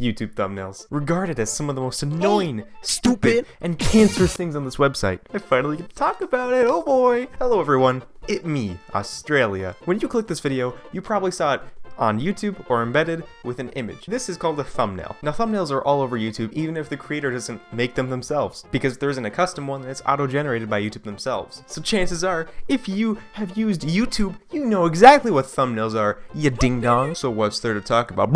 YouTube thumbnails, regarded as some of the most annoying, stupid, and cancerous things on this website. I finally get to talk about it, oh boy! Hello everyone, it me, Australia. When you click this video, you probably saw it on YouTube or embedded with an image. This is called a thumbnail. Now thumbnails are all over YouTube even if the creator doesn't make them themselves, because there isn't a custom one that's auto-generated by YouTube themselves. So chances are, if you have used YouTube, you know exactly what thumbnails are, you ding-dong. So what's there to talk about?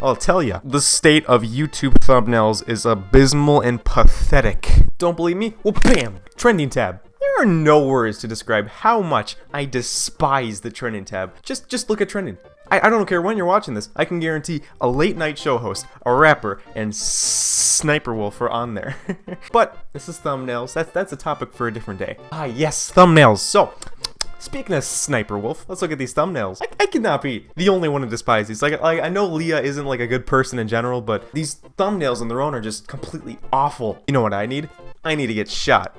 I'll tell ya. The state of YouTube thumbnails is abysmal and pathetic. Don't believe me? Well, bam! Trending tab. There are no words to describe how much I despise the trending tab. Just look at trending. I don't care when you're watching this. I can guarantee a late night show host, a rapper, and Sniper Wolf are on there. But this is thumbnails. That's a topic for a different day. Ah yes, thumbnails. So, speaking of Sniper Wolf, let's look at these thumbnails. I cannot be the only one to despise these. Like I know Leah isn't like a good person in general, but these thumbnails on their own are just completely awful. You know what I need? I need to get shot.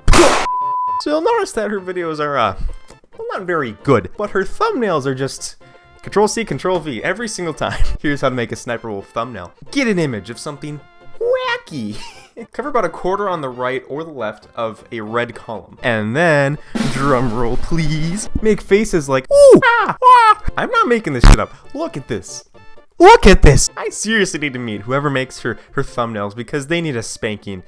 So you'll notice that her videos are, well, not very good, but her thumbnails are just Control-C, Control-V every single time. Here's how to make a Sniper Wolf thumbnail. Get an image of something wacky. Cover about a quarter on the right or the left of a red column. And then, drum roll please, make faces like, ooh, ah, ah. I'm not making this shit up. Look at this. Look at this. I seriously need to meet whoever makes her thumbnails because they need a spanking.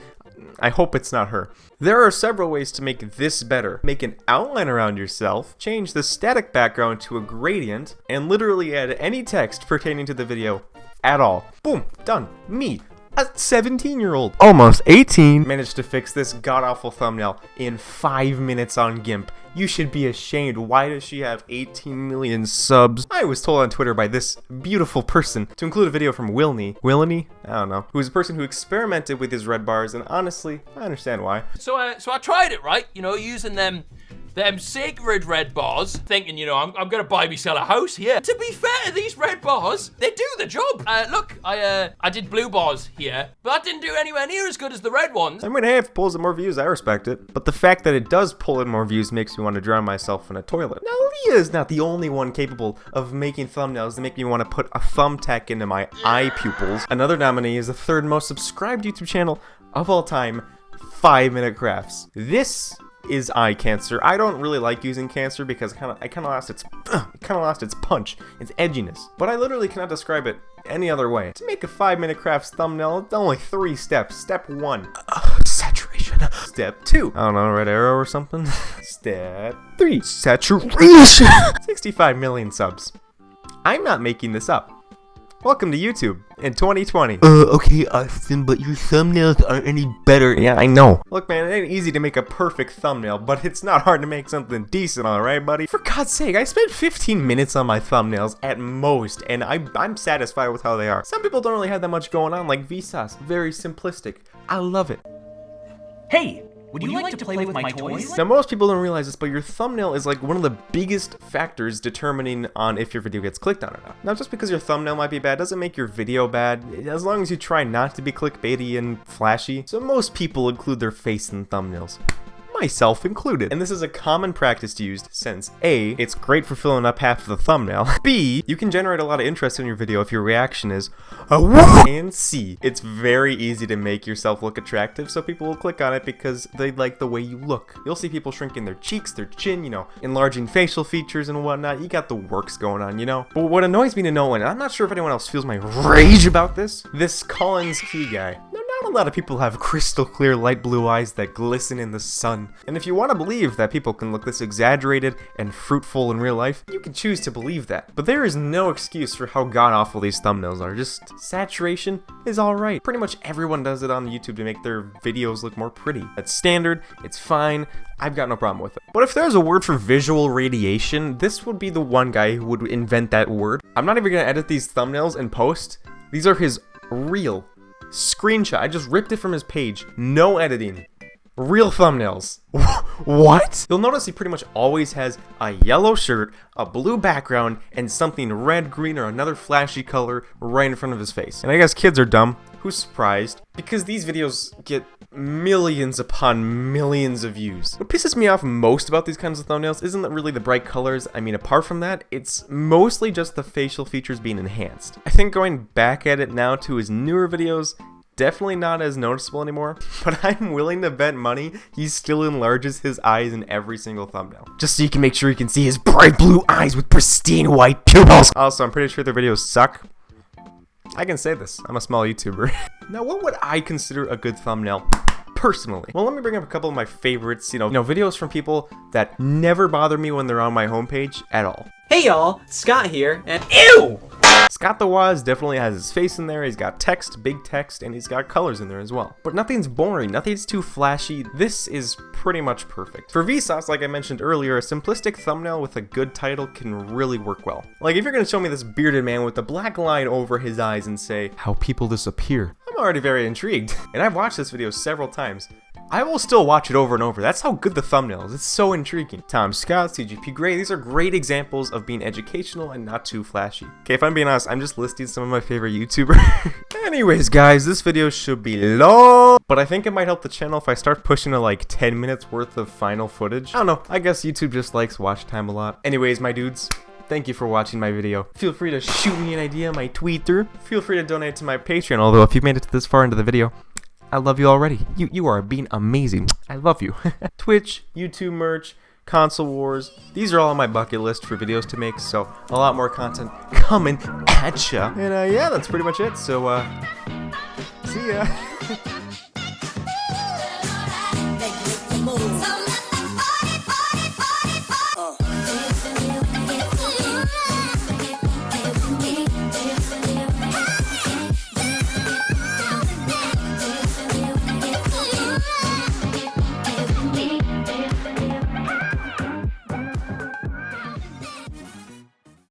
I hope it's not her. There are several ways to make this better. Make an outline around yourself, change the static background to a gradient, and literally add any text pertaining to the video at all. Boom, done. Me, a 17-year-old, almost 18, managed to fix this god-awful thumbnail in 5 minutes on GIMP. You should be ashamed. Why does she have 18 million subs? I was told on Twitter by this beautiful person to include a video from WillNE. WillNE? I don't know. Who is a person who experimented with his red bars, and honestly, I understand why. So I tried it, right? You know, using them sacred red bars, thinking, you know, I'm gonna buy myself a house here. To be fair, these red bars, they do the job. Look, I did blue bars here, but that didn't do anywhere near as good as the red ones. I mean, hey, if it pulls in more views, I respect it. But the fact that it does pull in more views makes me want to drown myself in a toilet. Now, Leah is not the only one capable of making thumbnails that make me want to put a thumbtack into my eye pupils. Another nominee is the third most subscribed YouTube channel of all time, 5 Minute Crafts. This is eye cancer. I don't really like using cancer because I kind of lost its punch, its edginess. But I literally cannot describe it any other way. To make a 5 Minute Crafts thumbnail, it's only 3 steps. Step 1, saturation. Step 2, I don't know, red arrow or something. Step 3, saturation. 65 million subs. I'm not making this up. Welcome to YouTube in 2020. Okay, Austin, but your thumbnails aren't any better. Yeah, I know. Look, man, it ain't easy to make a perfect thumbnail, but it's not hard to make something decent, alright, buddy? For God's sake, I spent 15 minutes on my thumbnails at most, and I'm satisfied with how they are. Some people don't really have that much going on, like Vsauce. Very simplistic. I love it. Hey! Would you like to play with my toys? Now, most people don't realize this, but your thumbnail is like one of the biggest factors determining on if your video gets clicked on or not. Now, just because your thumbnail might be bad doesn't make your video bad, as long as you try not to be clickbaity and flashy. So most people include their face in thumbnails, myself included. And this is a common practice to use since A, it's great for filling up half of the thumbnail, B, you can generate a lot of interest in your video if your reaction is and C, it's very easy to make yourself look attractive, so people will click on it because they like the way you look. You'll see people shrinking their cheeks, their chin, you know, enlarging facial features and whatnot. You got the works going on, you know. But what annoys me to know, and I'm not sure if anyone else feels my rage about this Collins Key guy. Not a lot of people have crystal clear light blue eyes that glisten in the sun. And if you want to believe that people can look this exaggerated and fruitful in real life, you can choose to believe that. But there is no excuse for how god-awful these thumbnails are. Just saturation is alright. Pretty much everyone does it on YouTube to make their videos look more pretty. That's standard, it's fine, I've got no problem with it. But if there's a word for visual radiation, this would be the one guy who would invent that word. I'm not even gonna edit these thumbnails and post. These are his real screenshot. I just ripped it from his page. No editing. Real thumbnails. What? You'll notice he pretty much always has a yellow shirt, a blue background, and something red, green, or another flashy color right in front of his face. And I guess kids are dumb. who's surprised, because these videos get millions upon millions of views. What pisses me off most about these kinds of thumbnails isn't really the bright colors. I mean, apart from that, it's mostly just the facial features being enhanced. I think going back at it now to his newer videos, definitely not as noticeable anymore, but I'm willing to bet money he still enlarges his eyes in every single thumbnail, just so you can make sure you can see his bright blue eyes with pristine white pupils. Also, I'm pretty sure their videos suck. I can say this, I'm a small YouTuber. Now, what would I consider a good thumbnail personally? Well, let me bring up a couple of my favorites, videos from people that never bother me when they're on my homepage at all. Hey y'all, Scott here, and ew! Scott the Waz definitely has his face in there, he's got text, big text, and he's got colors in there as well. But nothing's boring, nothing's too flashy, this is pretty much perfect. For Vsauce, like I mentioned earlier, a simplistic thumbnail with a good title can really work well. Like if you're gonna show me this bearded man with a black line over his eyes and say, "How people disappear," I'm already very intrigued. And I've watched this video several times. I will still watch it over and over. That's how good the thumbnail is. It's so intriguing. Tom Scott, CGP Grey, these are great examples of being educational and not too flashy. Okay, if I'm being honest, I'm just listing some of my favorite YouTubers. Anyways, guys, this video should be long, but I think it might help the channel if I start pushing to like 10 minutes worth of final footage. I don't know, I guess YouTube just likes watch time a lot. Anyways, my dudes, thank you for watching my video. Feel free to shoot me an idea on my tweeter. Feel free to donate to my Patreon, although if you made it to this far into the video, I love you already. You are being amazing. I love you. Twitch, YouTube merch, console wars. These are all on my bucket list for videos to make, so a lot more content coming at ya. And yeah, that's pretty much it. So, see ya.